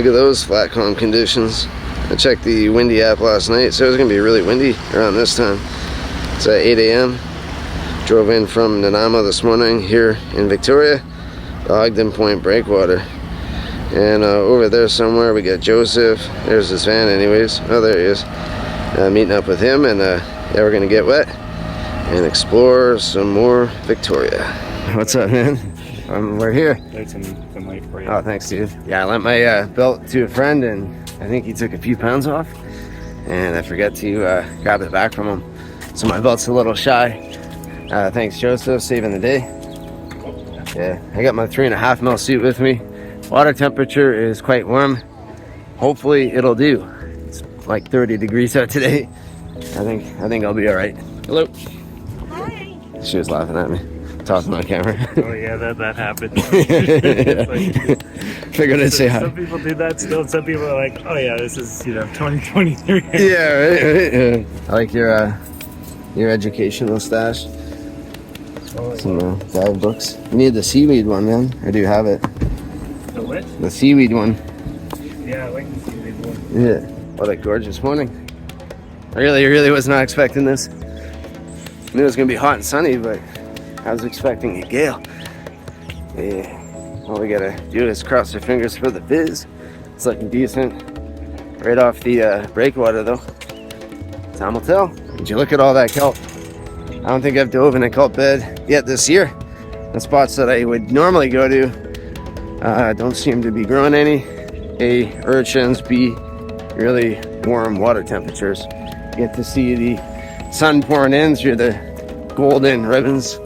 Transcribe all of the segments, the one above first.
Look at those flat calm conditions. I checked the windy app last night, so it was going to be really windy around this time. It's at 8 a.m. Drove in from Nanaimo this morning here in Victoria, the Ogden Point breakwater. And over there somewhere we got Joseph. There's his van anyways. Oh, there he is. Meeting up with him, and yeah, we're going to get wet and explore some more Victoria. What's up, man? We're here. There's some light for you. Oh, thanks, dude. Yeah, I lent my belt to a friend, and I think he took a few pounds off, and I forgot to grab it back from him. So my belt's a little shy. Thanks, Joseph, saving the day. Yeah, I got my 3.5 mil suit with me. Water temperature is quite warm. Hopefully it'll do. It's like 30 degrees out today. I think I'll be all right. Hello. Hi. She was laughing at me, talking on camera. Oh yeah, that happened. Figured I'd say hi. Some people do that still. Some people are like, oh yeah, this is 2023. Yeah, right. Yeah. I like your educational stash. Some dive books. You need the seaweed one, man. Or do you have it? The what? The seaweed one. Yeah, I like the seaweed one. Yeah. What a gorgeous morning. I really was not expecting this. I knew it was gonna be hot and sunny, but I was expecting a gale. Yeah. All we gotta do is cross our fingers for the fizz. It's looking decent. Right off the breakwater though. Time will tell. Did you look at all that kelp? I don't think I've dove in a kelp bed yet this year. The spots that I would normally go to don't seem to be growing any. A, urchins. B, really warm water temperatures. You get to see the sun pouring in through the golden ribbons.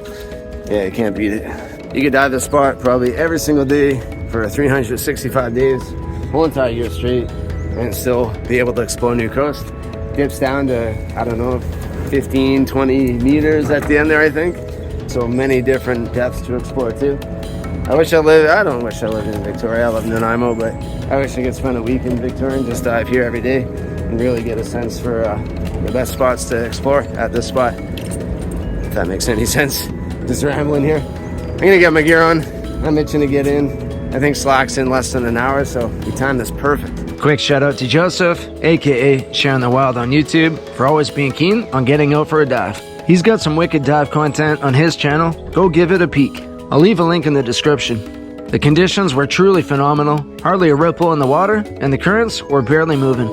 Yeah, you can't beat it. You could dive this spot probably every single day for 365 days, whole entire year straight, and still be able to explore new coast. Dips down to, I don't know, 15, 20 meters at the end there, I think. So many different depths to explore too. I don't wish I lived in Victoria. I live in Nanaimo, but I wish I could spend a week in Victoria and just dive here every day and really get a sense for the best spots to explore at this spot. If that makes any sense. Just rambling here. I'm gonna get my gear on. I'm itching to get in. I think Slack's in less than an hour, so we timed this perfect. Quick shout out to Joseph, aka Sharing the Wild on YouTube, for always being keen on getting out for a dive. He's got some wicked dive content on his channel. Go give it a peek. I'll leave a link in the description. The conditions were truly phenomenal, hardly a ripple in the water, and the currents were barely moving.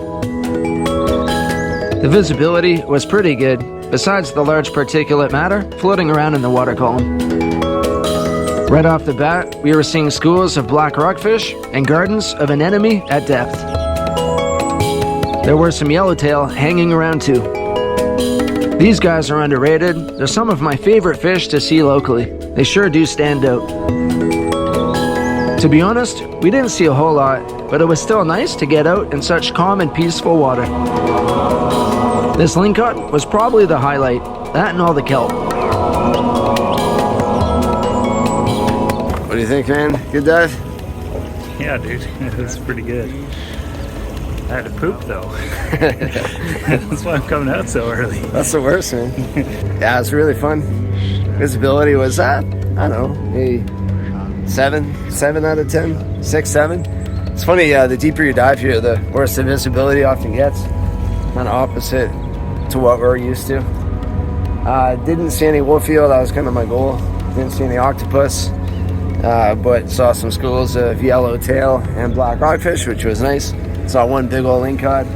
The visibility was pretty good, besides the large particulate matter floating around in the water column. Right off the bat, we were seeing schools of black rockfish and gardens of anemone at depth. There were some yellowtail hanging around too. These guys are underrated. They're some of my favorite fish to see locally. They sure do stand out. To be honest, we didn't see a whole lot, but it was still nice to get out in such calm and peaceful water. This lingcod was probably the highlight, that and all the kelp. What do you think, man? Good dive? Yeah, dude, it was pretty good. I had to poop though. That's why I'm coming out so early. That's the worst, man. Yeah, it was really fun. Visibility was I don't know, maybe 7 out of 10, 6, 7. It's funny, the deeper you dive here, the worse the visibility often gets. Kind of opposite to what we're used to. Didn't see any wolfeel, that was kind of my goal. Didn't see any octopus, but saw some schools of yellowtail and black rockfish, which was nice. Saw one big old lingcod.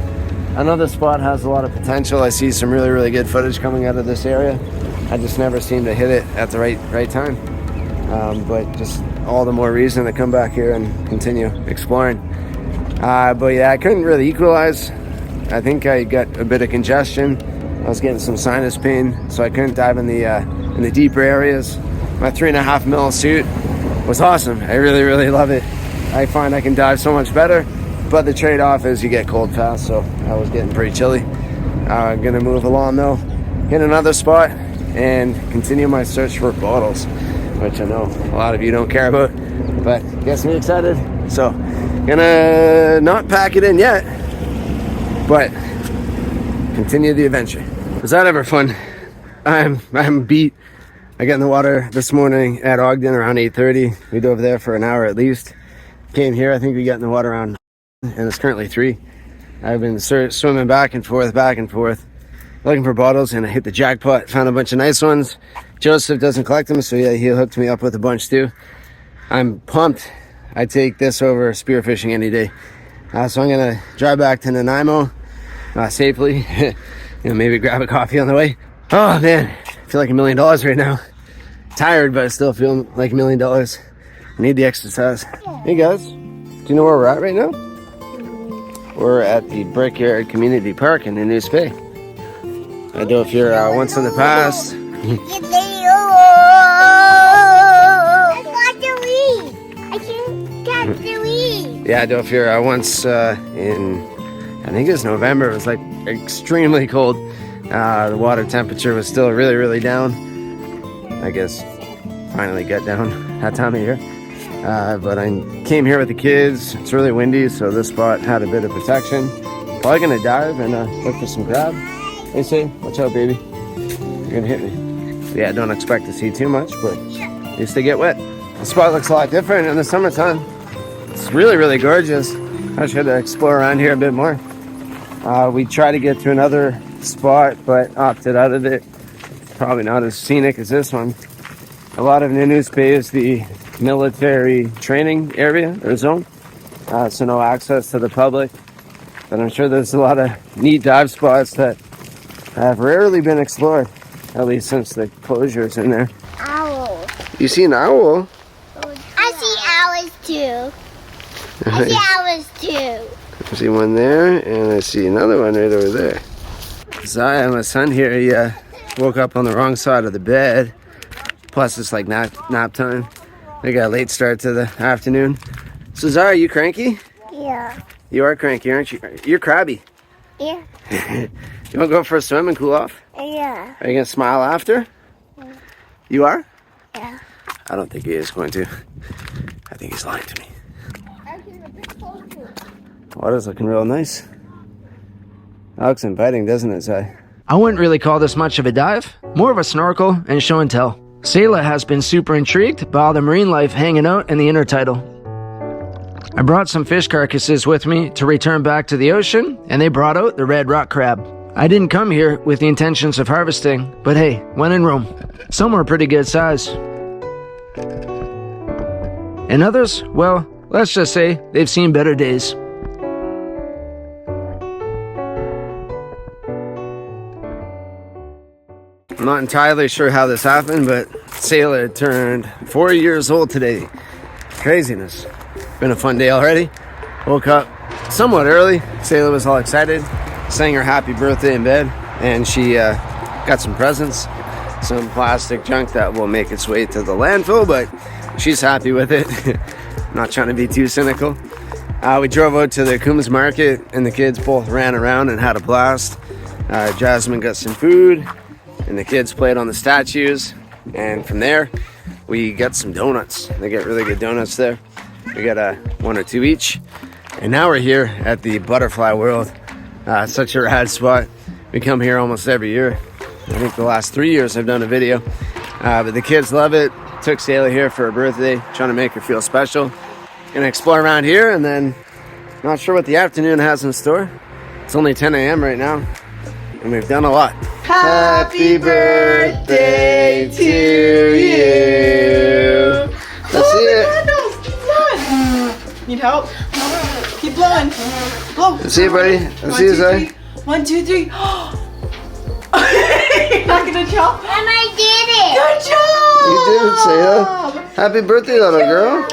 Another spot has a lot of potential. I see some really good footage coming out of this area. I just never seem to hit it at the right time. But just all the more reason to come back here and continue exploring. But yeah, I couldn't really equalize. I think I got a bit of congestion. I was getting some sinus pain, so I couldn't dive in the deeper areas. My 3.5 mil suit was awesome. I really love it. I find I can dive so much better, but the trade-off is you get cold fast, so I was getting pretty chilly. Gonna move along though, hit another spot, and continue my search for bottles, which I know a lot of you don't care about, but gets me excited. So, gonna not pack it in yet, but continue the adventure. Was that ever fun? I'm beat. I got in the water this morning at Ogden around 8:30. We dove there for an hour at least. Came here, I think we got in the water around and it's currently 3. I've been swimming back and forth, looking for bottles, and I hit the jackpot. Found a bunch of nice ones. Joseph doesn't collect them, so yeah, he hooked me up with a bunch too. I'm pumped. I take this over spearfishing any day. So I'm gonna drive back to Nanaimo safely. Maybe grab a coffee on the way. Oh man, I feel like $1 million right now. Tired, but I still feel like $1 million. I need the exercise. Hey guys, do you know where we're at right now? We're at the Brickyard Community Park in Nanoose Bay. I don't know if you're once in the past. Yeah, I don't know if you're once in, I think it was November. It was like extremely cold. The water temperature was still really, really down. I guess finally got down that time of year. But I came here with the kids. It's really windy, so this spot had a bit of protection. Probably gonna dive and look for some crab. They say, watch out, baby. You're gonna hit me. So yeah, don't expect to see too much, but at least they get wet. The spot looks a lot different in the summertime. It's really, really gorgeous. I should explore around here a bit more. We tried to get to another spot, but opted out of it. Probably not as scenic as this one. A lot of Nanoose Bay is the military training area or zone, so no access to the public. But I'm sure there's a lot of neat dive spots that have rarely been explored, at least since the closures in there. Owl. You see an owl? I see owls too. I see owls too. I see one there, and I see another one right over there. Zaya, my son here, he woke up on the wrong side of the bed. Plus, it's like nap time. We got a late start to the afternoon. So, Zara, are you cranky? Yeah. You are cranky, aren't you? You're crabby. Yeah. You want to go for a swim and cool off? Yeah. Are you going to smile after? Yeah. You are? Yeah. I don't think he is going to. I think he's lying to me. Water's looking real nice. That looks inviting, doesn't it, Zai? I wouldn't really call this much of a dive, more of a snorkel and show and tell. Sayla has been super intrigued by all the marine life hanging out in the intertidal. I brought some fish carcasses with me to return back to the ocean, and they brought out the red rock crab. I didn't come here with the intentions of harvesting, but hey, when in Rome, some were pretty good size. And others, well, let's just say they've seen better days. I'm not entirely sure how this happened, but Sayla turned 4 years old today. Craziness. Been a fun day already. Woke up somewhat early. Sayla was all excited. Sang her happy birthday in bed, and she got some presents. Some plastic junk that will make its way to the landfill, but she's happy with it. Not trying to be too cynical. We drove out to the Coombs market, and the kids both ran around and had a blast. Jasmine got some food, and the kids played on the statues. And from there, we got some donuts. They get really good donuts there. We got 1 or 2 each. And now we're here at the Butterfly World. Such a rad spot. We come here almost every year. I think the last 3 years I've done a video. But the kids love it. Took Sayla here for her birthday, trying to make her feel special. Gonna explore around here, and then not sure what the afternoon has in store. It's only 10 a.m. right now, and we've done a lot. Happy birthday to you. Let's see it. Need help? Keep blowing. Blow. Let's see it, buddy. Let's see it, Zay. 1, 2, 3. You're not gonna jump? And I did it. Good job. You did it, Sayla. Happy birthday, little girl.